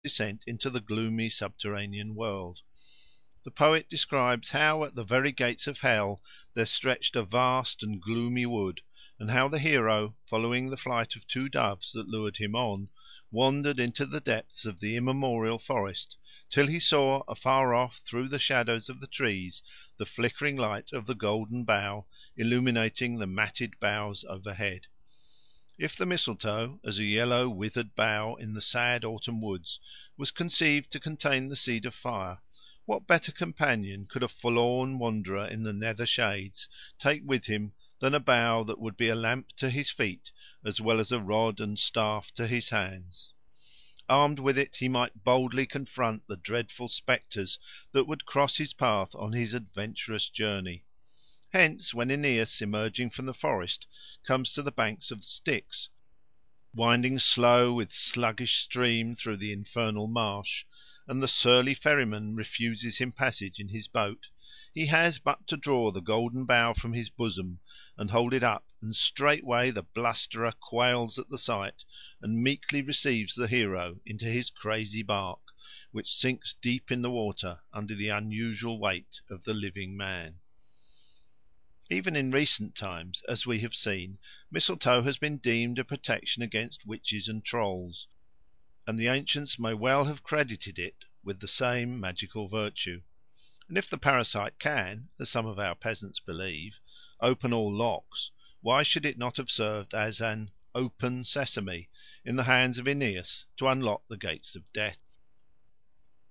descent into the gloomy subterranean world. The poet describes how at the very gates of hell there stretched a vast and gloomy wood, and how the hero, following the flight of two doves that lured him on, wandered into the depths of the immemorial forest, till he saw afar off through the shadows of the trees the flickering light of the golden bough illuminating the matted boughs overhead. If the mistletoe, as a yellow withered bough in the sad autumn woods, was conceived to contain the seed of fire, what better companion could a forlorn wanderer in the nether shades take with him than a bough that would be a lamp to his feet as well as a rod and staff to his hands? Armed with it he might boldly confront the dreadful spectres that would cross his path on his adventurous journey. Hence, when Aeneas, emerging from the forest, comes to the banks of the Styx, winding slow with sluggish stream through the infernal marsh, and the surly ferryman refuses him passage in his boat, he has but to draw the golden bough from his bosom and hold it up, and straightway the blusterer quails at the sight, and meekly receives the hero into his crazy bark, which sinks deep in the water under the unusual weight of the living man. Even in recent times, as we have seen, mistletoe has been deemed a protection against witches and trolls, and the ancients may well have credited it with the same magical virtue. And if the parasite can, as some of our peasants believe, open all locks, why should it not have served as an "open sesame" in the hands of Aeneas to unlock the gates of death?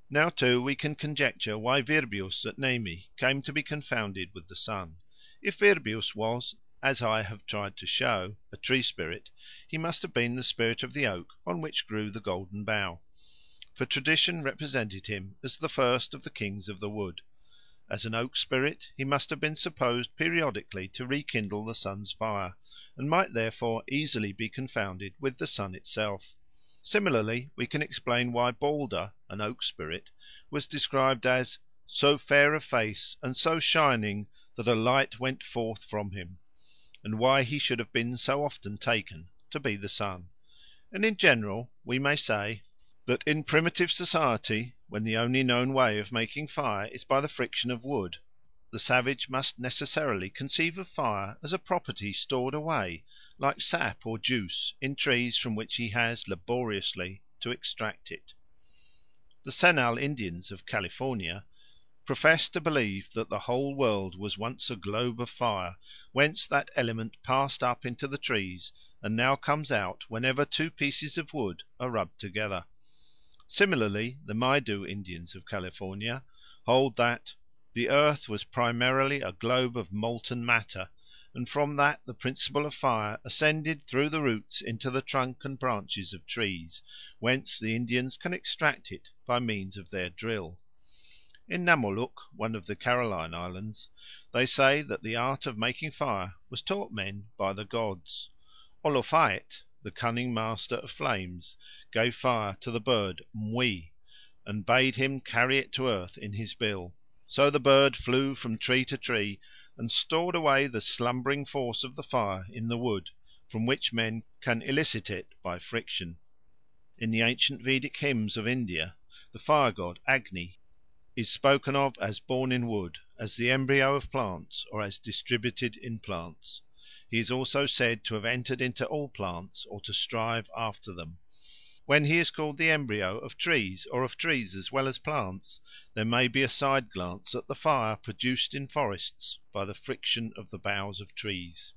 Now too we can conjecture why Virbius at Nemi came to be confounded with the sun. If Virbius was, as I have tried to show, a tree spirit, he must have been the spirit of the oak on which grew the golden bough. For tradition represented him as the first of the kings of the wood. As an oak spirit he must have been supposed periodically to rekindle the sun's fire, and might therefore easily be confounded with the sun itself. Similarly we can explain why Balder, an oak spirit, was described as "so fair of face and so shining that a light went forth from him," and why he should have been so often taken to be the sun. And in general we may say that in primitive society, when the only known way of making fire is by the friction of wood, the savage must necessarily conceive of fire as a property stored away, like sap or juice, in trees from which he has laboriously to extract it. The Senal Indians of California profess to believe that the whole world was once a globe of fire, whence that element passed up into the trees and now comes out whenever two pieces of wood are rubbed together. Similarly the Maidu Indians of California hold that the earth was primarily a globe of molten matter, and from that the principle of fire ascended through the roots into the trunk and branches of trees, whence the Indians can extract it by means of their drill. In Namoluk, one of the Caroline Islands, they say that the art of making fire was taught men by the gods. Olofaet, the cunning master of flames, gave fire to the bird Mwi, and bade him carry it to earth in his bill. So the bird flew from tree to tree, and stored away the slumbering force of the fire in the wood, from which men can elicit it by friction. In the ancient Vedic hymns of India the fire god Agni is spoken of as born in wood, as the embryo of plants, or as distributed in plants. He is also said to have entered into all plants, or to strive after them. When he is called the embryo of trees, or of trees as well as plants, there may be a side glance at the fire produced in forests by the friction of the boughs of trees.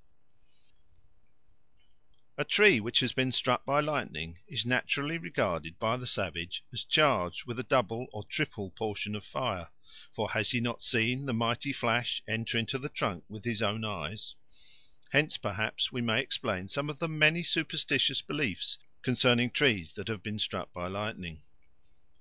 A tree which has been struck by lightning is naturally regarded by the savage as charged with a double or triple portion of fire, for has he not seen the mighty flash enter into the trunk with his own eyes? Hence perhaps we may explain some of the many superstitious beliefs concerning trees that have been struck by lightning.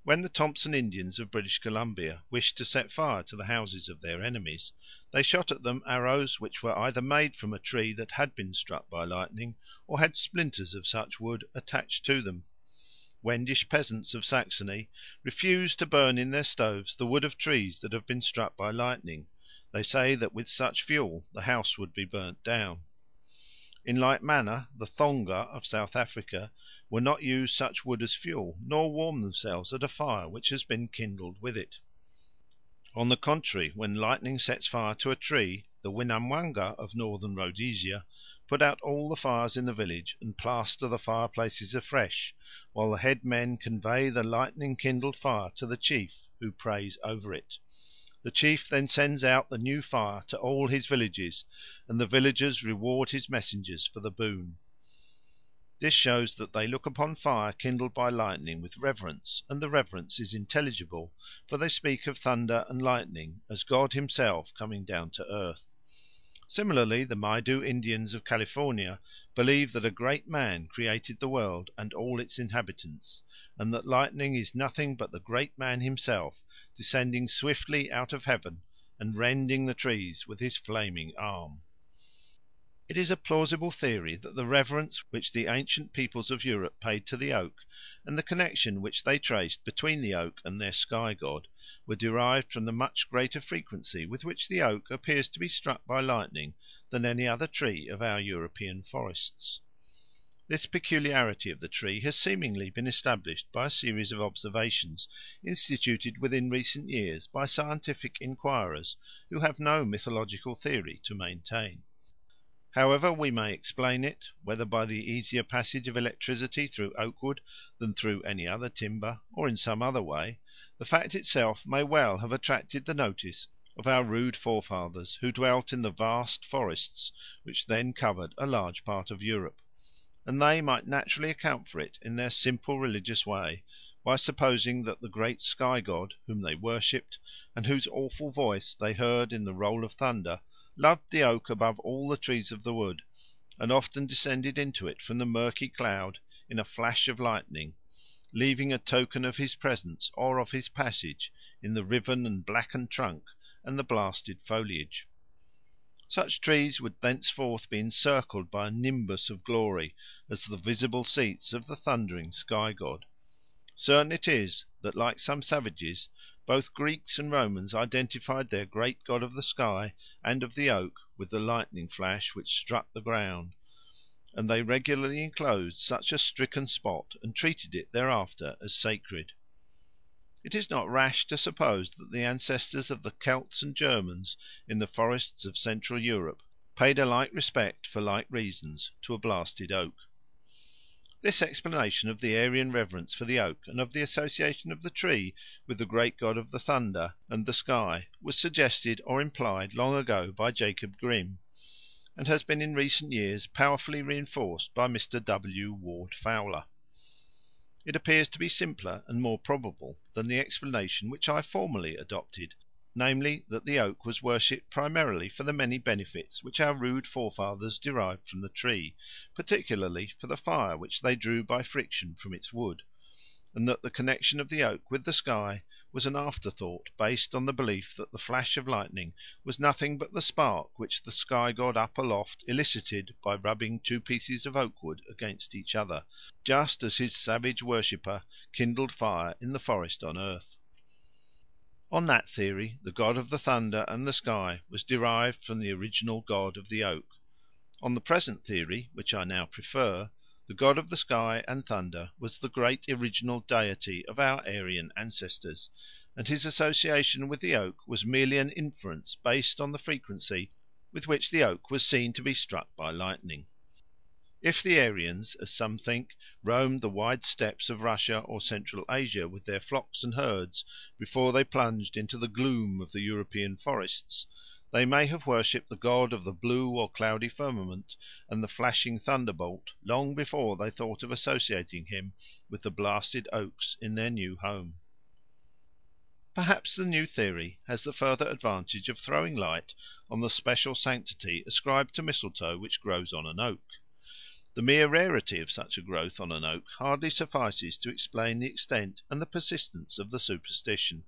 When the Thompson Indians of British Columbia wished to set fire to the houses of their enemies, they shot at them arrows which were either made from a tree that had been struck by lightning, or had splinters of such wood attached to them. Wendish peasants of Saxony refuse to burn in their stoves the wood of trees that have been struck by lightning. They say that with such fuel the house would be burnt down. In like manner the Thonga of South Africa will not use such wood as fuel, nor warm themselves at a fire which has been kindled with it. On the contrary, when lightning sets fire to a tree, the Winamwanga of northern Rhodesia put out all the fires in the village and plaster the fireplaces afresh, while the head men convey the lightning kindled fire to the chief, who prays over it. The chief then sends out the new fire to all his villages, and the villagers reward his messengers for the boon. This shows that they look upon fire kindled by lightning with reverence, and the reverence is intelligible, for they speak of thunder and lightning as God himself coming down to earth. Similarly, the Maidu Indians of California believe that a great man created the world and all its inhabitants, and that lightning is nothing but the great man himself descending swiftly out of heaven and rending the trees with his flaming arm. It is a plausible theory that the reverence which the ancient peoples of Europe paid to the oak, and the connexion which they traced between the oak and their sky god, were derived from the much greater frequency with which the oak appears to be struck by lightning than any other tree of our European forests. This peculiarity of the tree has seemingly been established by a series of observations instituted within recent years by scientific enquirers who have no mythological theory to maintain. However we may explain it, whether by the easier passage of electricity through oak wood than through any other timber, or in some other way, the fact itself may well have attracted the notice of our rude forefathers who dwelt in the vast forests which then covered a large part of Europe; and they might naturally account for it in their simple religious way by supposing that the great sky god whom they worshipped, and whose awful voice they heard in the roll of thunder, loved the oak above all the trees of the wood, and often descended into it from the murky cloud in a flash of lightning, leaving a token of his presence or of his passage in the riven and blackened trunk and the blasted foliage. Such trees would thenceforth be encircled by a nimbus of glory as the visible seats of the thundering sky god. Certain it is that, like some savages, both Greeks and Romans identified their great god of the sky and of the oak with the lightning flash which struck the ground, and they regularly enclosed such a stricken spot and treated it thereafter as sacred. It is not rash to suppose that the ancestors of the Celts and Germans in the forests of Central Europe paid a like respect for like reasons to a blasted oak. This explanation of the Aryan reverence for the oak and of the association of the tree with the great god of the thunder and the sky was suggested or implied long ago by Jacob Grimm, and has been in recent years powerfully reinforced by Mr. W. Ward Fowler. It appears to be simpler and more probable than the explanation which I formerly adopted, namely, that the oak was worshipped primarily for the many benefits which our rude forefathers derived from the tree, particularly for the fire which they drew by friction from its wood, and that the connexion of the oak with the sky was an afterthought based on the belief that the flash of lightning was nothing but the spark which the sky god up aloft elicited by rubbing two pieces of oak wood against each other, just as his savage worshipper kindled fire in the forest on earth. On that theory the god of the thunder and the sky was derived from the original god of the oak. On the present theory, which I now prefer, the god of the sky and thunder was the great original deity of our Aryan ancestors, and his association with the oak was merely an inference based on the frequency with which the oak was seen to be struck by lightning. If the Aryans, as some think, roamed the wide steppes of Russia or Central Asia with their flocks and herds before they plunged into the gloom of the European forests, they may have worshipped the god of the blue or cloudy firmament and the flashing thunderbolt long before they thought of associating him with the blasted oaks in their new home. Perhaps the new theory has the further advantage of throwing light on the special sanctity ascribed to mistletoe which grows on an oak. The mere rarity of such a growth on an oak hardly suffices to explain the extent and the persistence of the superstition.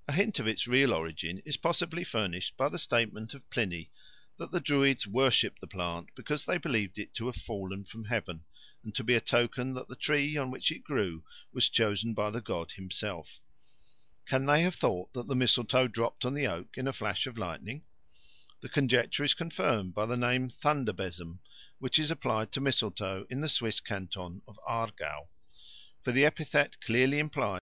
A hint of its real origin is possibly furnished by the statement of Pliny that the Druids worshipped the plant because they believed it to have fallen from heaven, and to be a token that the tree on which it grew was chosen by the god himself. Can they have thought that the mistletoe dropped on the oak in a flash of lightning? The conjecture is confirmed by the name thunder besom, which is applied to mistletoe in the Swiss canton of Aargau; for the epithet clearly implies